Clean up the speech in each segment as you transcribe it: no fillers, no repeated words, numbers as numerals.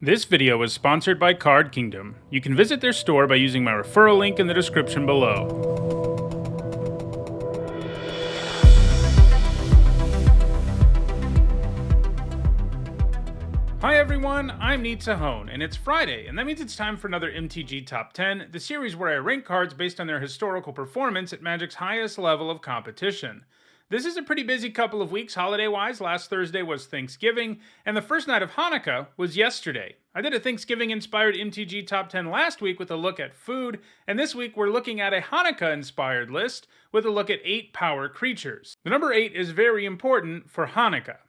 This video is sponsored by Card Kingdom. You can visit their store by using my referral link in the description below. Hi everyone, I'm Nitsahone, and it's Friday, and that means it's time for another MTG Top 10, the series where I rank cards based on their historical performance at Magic's highest level of competition. This is a pretty busy couple of weeks holiday-wise. Last Thursday was Thanksgiving, and the first night of Hanukkah was yesterday. I did a Thanksgiving-inspired MTG Top 10 last week with a look at food, and this week we're looking at a Hanukkah-inspired list with a look at 8 power creatures. The number 8 is very important for Hanukkah.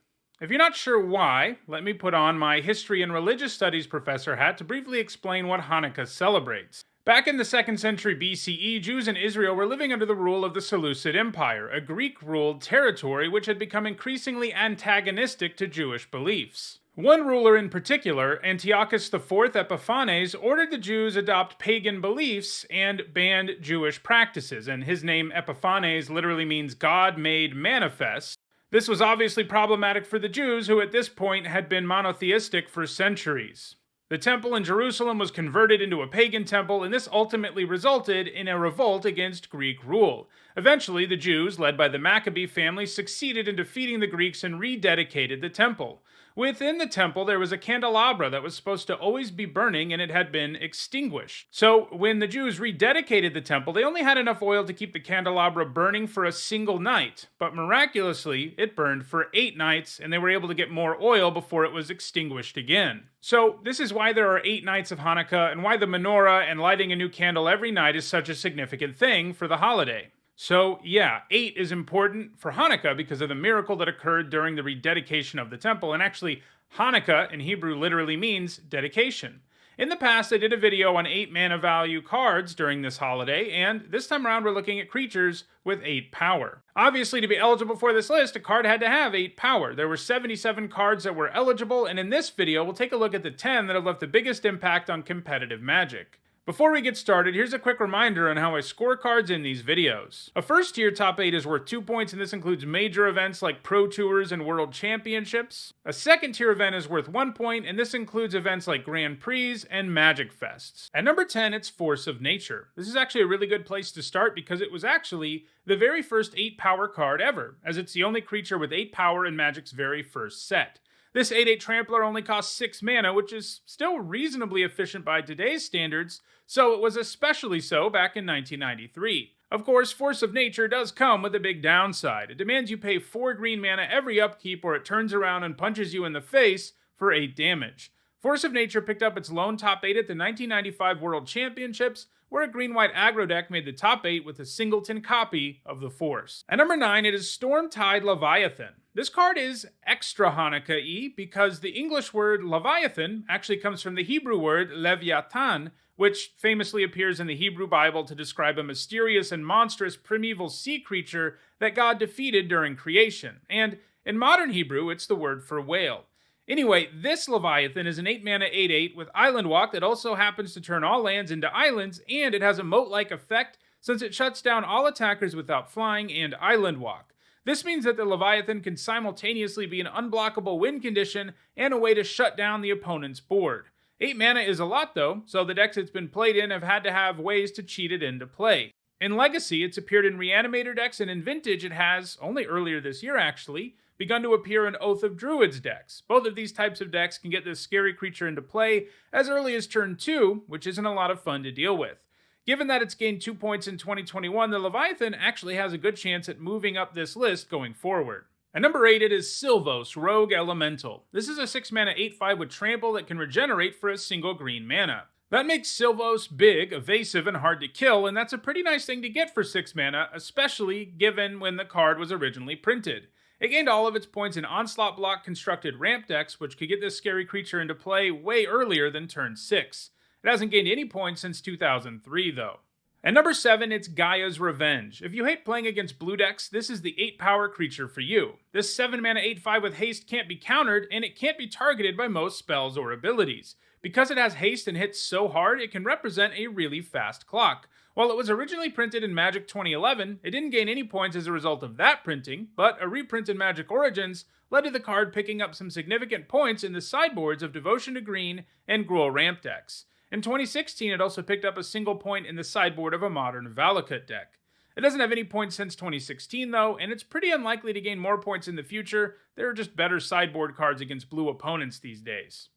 If you're not sure why, let me put on my history and religious studies professor hat to briefly explain what Hanukkah celebrates. Back in the 2nd century BCE, Jews in Israel were living under the rule of the Seleucid Empire, a Greek-ruled territory which had become increasingly antagonistic to Jewish beliefs. One ruler in particular, Antiochus IV Epiphanes, ordered the Jews adopt pagan beliefs and banned Jewish practices, and his name Epiphanes literally means God made manifest. This was obviously problematic for the Jews, who at this point had been monotheistic for centuries. The temple in Jerusalem was converted into a pagan temple, and this ultimately resulted in a revolt against Greek rule. Eventually, the Jews, led by the Maccabee family, succeeded in defeating the Greeks and rededicated the temple. Within the temple, there was a candelabra that was supposed to always be burning, and it had been extinguished. So, when the Jews rededicated the temple, they only had enough oil to keep the candelabra burning for a single night. But miraculously, it burned for 8 nights, and they were able to get more oil before it was extinguished again. So, this is why there are 8 nights of Hanukkah, and why the menorah and lighting a new candle every night is such a significant thing for the holiday. So yeah, 8 is important for Hanukkah because of the miracle that occurred during the rededication of the temple, and actually, Hanukkah in Hebrew literally means dedication. In the past, I did a video on 8 mana value cards during this holiday, and this time around we're looking at creatures with 8 power. Obviously, to be eligible for this list, a card had to have 8 power. There were 77 cards that were eligible, and in this video, we'll take a look at the 10 that have left the biggest impact on competitive Magic. Before we get started, here's a quick reminder on how I score cards in these videos. A first tier top 8 is worth 2 points, and this includes major events like Pro Tours and World Championships. A second tier event is worth 1 point, and this includes events like Grand Prix and Magic Fests. At number 10, it's Force of Nature. This is actually a really good place to start because it was actually the very first 8 power card ever, as it's the only creature with 8 power in Magic's very first set. This 8/8 Trampler only costs 6 mana, which is still reasonably efficient by today's standards, so it was especially so back in 1993. Of course, Force of Nature does come with a big downside. It demands you pay 4 green mana every upkeep, or it turns around and punches you in the face for 8 damage. Force of Nature picked up its lone top 8 at the 1995 World Championships, where a green-white aggro deck made the top 8 with a singleton copy of the Force. At number 9, it is STORMTIDE Leviathan. This card is extra Hanukkah-y because the English word Leviathan actually comes from the Hebrew word LEVIATHAN, which famously appears in the Hebrew Bible to describe a mysterious and monstrous primeval sea creature that God defeated during creation. And in modern Hebrew, it's the word for whale. Anyway, this Leviathan is an 8 mana 8/8 with Island Walk that also happens to turn all lands into islands, and it has a moat-like effect since it shuts down all attackers without flying and Island Walk. This means that the Leviathan can simultaneously be an unblockable win condition and a way to shut down the opponent's board. 8 mana is a lot though, so the decks it's been played in have had to have ways to cheat it into play. In Legacy, it's appeared in Reanimator decks, and in Vintage it has, only earlier this year actually, begun to appear in Oath of Druids decks. Both of these types of decks can get this scary creature into play as early as turn 2, which isn't a lot of fun to deal with. Given that it's gained 2 points in 2021, the Leviathan actually has a good chance at moving up this list going forward. At number 8, it is Sylvos, Rogue Elemental. This is a 6 mana 8/5 with Trample that can regenerate for a single green mana. That makes Sylvos big, evasive, and hard to kill, and that's a pretty nice thing to get for 6 mana, especially given when the card was originally printed. It gained all of its points in Onslaught block constructed ramp decks, which could get this scary creature into play way earlier than turn 6. It hasn't gained any points since 2003, though. At number 7, it's Gaea's Revenge. If you hate playing against blue decks, this is the 8 power creature for you. This 7 mana 8/5 with haste can't be countered, and it can't be targeted by most spells or abilities. Because it has haste and hits so hard, it can represent a really fast clock. While it was originally printed in Magic 2011, it didn't gain any points as a result of that printing, but a reprint in Magic Origins led to the card picking up some significant points in the sideboards of Devotion to Green and Gruul ramp decks. In 2016, it also picked up a single point in the sideboard of a modern Valakut deck. It doesn't have any points since 2016 though, and it's pretty unlikely to gain more points in the future. There are just better sideboard cards against blue opponents these days.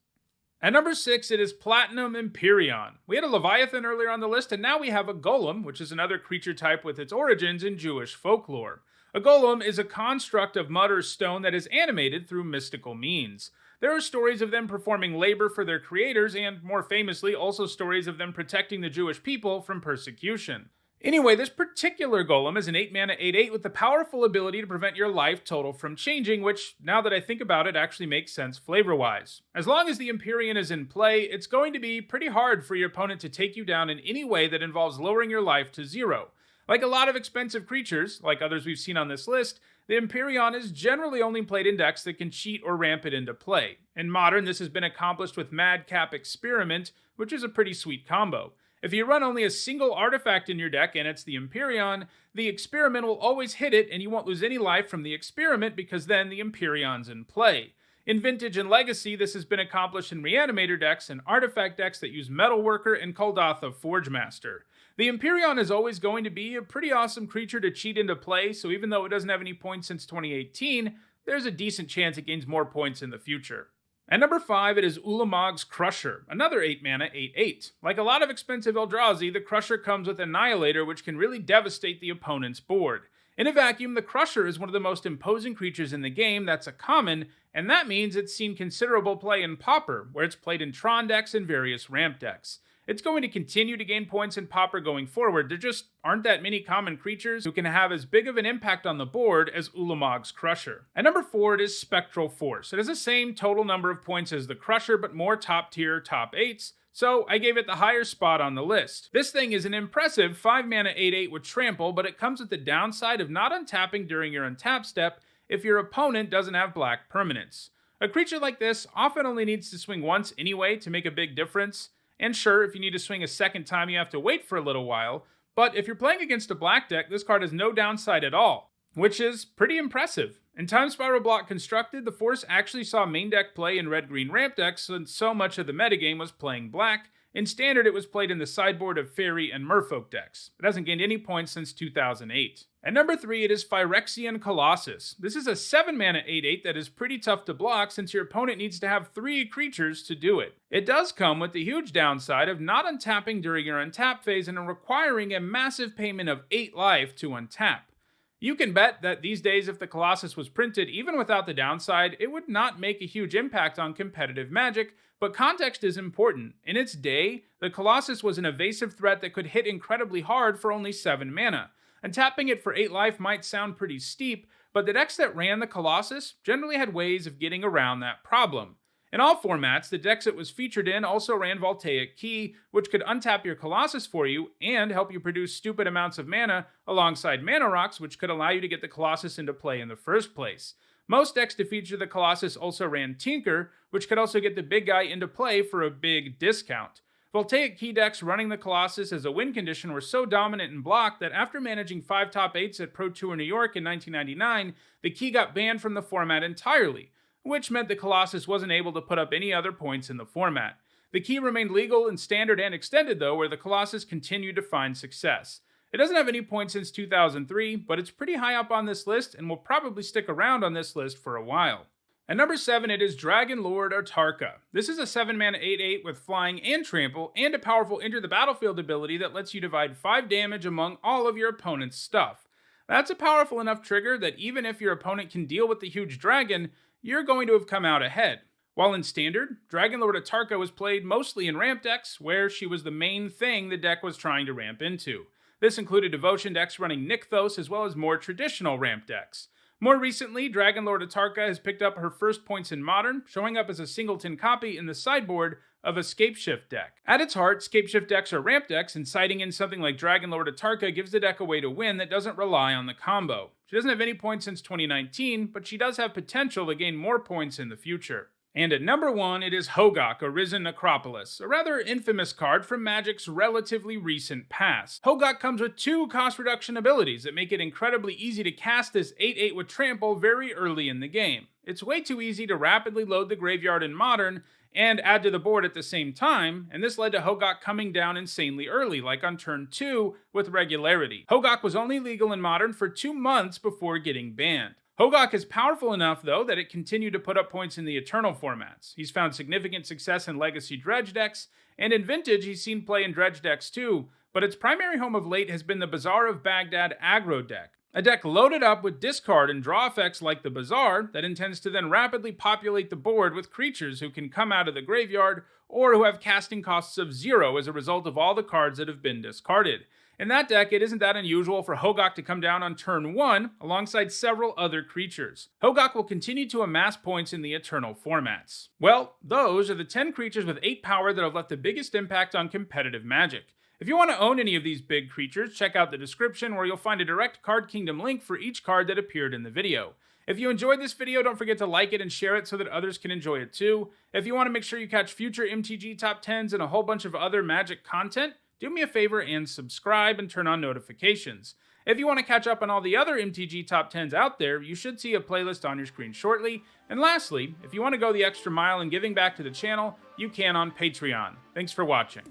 At number 6, it is Platinum Empyreon. We had a Leviathan earlier on the list, and now we have a Golem, which is another creature type with its origins in Jewish folklore. A golem is a construct of mud or stone that is animated through mystical means. There are stories of them performing labor for their creators, and more famously, also stories of them protecting the Jewish people from persecution. Anyway, this particular golem is an 8 mana 8/8 with the powerful ability to prevent your life total from changing, which, now that I think about it, actually makes sense flavor-wise. As long as the Empyreon is in play, it's going to be pretty hard for your opponent to take you down in any way that involves lowering your life to 0. Like a lot of expensive creatures, like others we've seen on this list, the Empyreon is generally only played in decks that can cheat or ramp it into play. In Modern, this has been accomplished with Madcap Experiment, which is a pretty sweet combo. If you run only a single artifact in your deck and it's the Empyreon, the Experiment will always hit it and you won't lose any life from the Experiment because then the Empyreon's in play. In Vintage and Legacy, this has been accomplished in Reanimator decks and artifact decks that use Metalworker and Kuldotha Forgemaster. The Empyreon is always going to be a pretty awesome creature to cheat into play, so even though it doesn't have any points since 2018, there's a decent chance it gains more points in the future. At number 5, it is ULAMOG'S Crusher, another 8 mana 8/8. Like a lot of expensive Eldrazi, the Crusher comes with Annihilator, which can really devastate the opponent's board. In a vacuum, the Crusher is one of the most imposing creatures in the game that's a common, and that means it's seen considerable play in Pauper, where it's played in Tron decks and various ramp decks. It's going to continue to gain points in Pauper going forward. There just aren't that many common creatures who can have as big of an impact on the board as ULAMOG'S Crusher. At number 4, it is Spectral Force. It has the same total number of points as the Crusher, but more top tier top 8s, so I gave it the higher spot on the list. This thing is an impressive 5 mana 8/8 with Trample, but it comes with the downside of not untapping during your untap step if your opponent doesn't have black permanents. A creature like this often only needs to swing once anyway to make a big difference. And sure, if you need to swing a second time, you have to wait for a little while, but if you're playing against a black deck, this card has no downside at all, which is pretty impressive. In Time Spiral Block Constructed, the Force actually saw main deck play in red-green ramp decks since so much of the metagame was playing black. In Standard, it was played in the sideboard of Fairy and Merfolk decks. It hasn't gained any points since 2008. At number 3, it is Phyrexian Colossus. This is a 7 mana 8/8 that is pretty tough to block since your opponent needs to have 3 creatures to do it. It does come with the huge downside of not untapping during your untap phase and requiring a massive payment of 8 life to untap. You can bet that these days if the Colossus was printed even without the downside, it would not make a huge impact on competitive Magic, but context is important. In its day, the Colossus was an evasive threat that could hit incredibly hard for only 7 mana. And tapping it for 8 life might sound pretty steep, but the decks that ran the Colossus generally had ways of getting around that problem. In all formats, the decks it was featured in also ran Voltaic Key, which could untap your Colossus for you and help you produce stupid amounts of mana alongside Mana Rocks, which could allow you to get the Colossus into play in the first place. Most decks to feature the Colossus also ran Tinker, which could also get the big guy into play for a big discount. Voltaic Key decks running the Colossus as a win condition were so dominant in block that after managing 5 top 8s at Pro Tour New York in 1999, the Key got banned from the format entirely, which meant the Colossus wasn't able to put up any other points in the format. The Key remained legal in Standard and Extended though, where the Colossus continued to find success. It doesn't have any points since 2003, but it's pretty high up on this list and will probably stick around on this list for a while. At number 7, it is Dragonlord ATARKA. This is a 7 mana 8/8 with flying and trample, and a powerful enter the battlefield ability that lets you divide 5 damage among all of your opponent's stuff. That's a powerful enough trigger that even if your opponent can deal with the huge dragon, you're going to have come out ahead. While in Standard, Dragonlord ATARKA was played mostly in ramp decks, where she was the main thing the deck was trying to ramp into. This included Devotion decks running Nykthos as well as more traditional ramp decks. More recently, Dragonlord ATARKA has picked up her first points in Modern, showing up as a singleton copy in the sideboard of a Scapeshift deck. At its heart, Scapeshift decks are ramp decks, and siding in something like Dragonlord ATARKA gives the deck a way to win that doesn't rely on the combo. She doesn't have any points since 2019, but she does have potential to gain more points in the future. And at number 1, it is Hogaak, Arisen Necropolis, a rather infamous card from Magic's relatively recent past. Hogaak comes with 2 cost reduction abilities that make it incredibly easy to cast this 8/8 with Trample very early in the game. It's way too easy to rapidly load the graveyard in Modern and add to the board at the same time, and this led to Hogaak coming down insanely early, like on turn 2 with Regularity. Hogaak was only legal in Modern for 2 months before getting banned. Hogaak is powerful enough, though, that it continued to put up points in the Eternal formats. He's found significant success in Legacy Dredge decks, and in Vintage he's seen play in Dredge decks too, but its primary home of late has been the Bazaar of Baghdad aggro deck. A deck loaded up with discard and draw effects like the Bazaar that intends to then rapidly populate the board with creatures who can come out of the graveyard or who have casting costs of 0 as a result of all the cards that have been discarded. In that deck, it isn't that unusual for Hogaak to come down on turn 1 alongside several other creatures. Hogaak will continue to amass points in the Eternal formats. Well, those are the 10 creatures with 8 power that have left the biggest impact on competitive Magic. If you want to own any of these big creatures, check out the description where you'll find a direct Card Kingdom link for each card that appeared in the video. If you enjoyed this video, don't forget to like it and share it so that others can enjoy it too. If you want to make sure you catch future MTG Top 10s and a whole bunch of other Magic content, do me a favor and subscribe and turn on notifications. If you want to catch up on all the other MTG Top 10s out there, you should see a playlist on your screen shortly. And lastly, if you want to go the extra mile in giving back to the channel, you can on Patreon. Thanks for watching.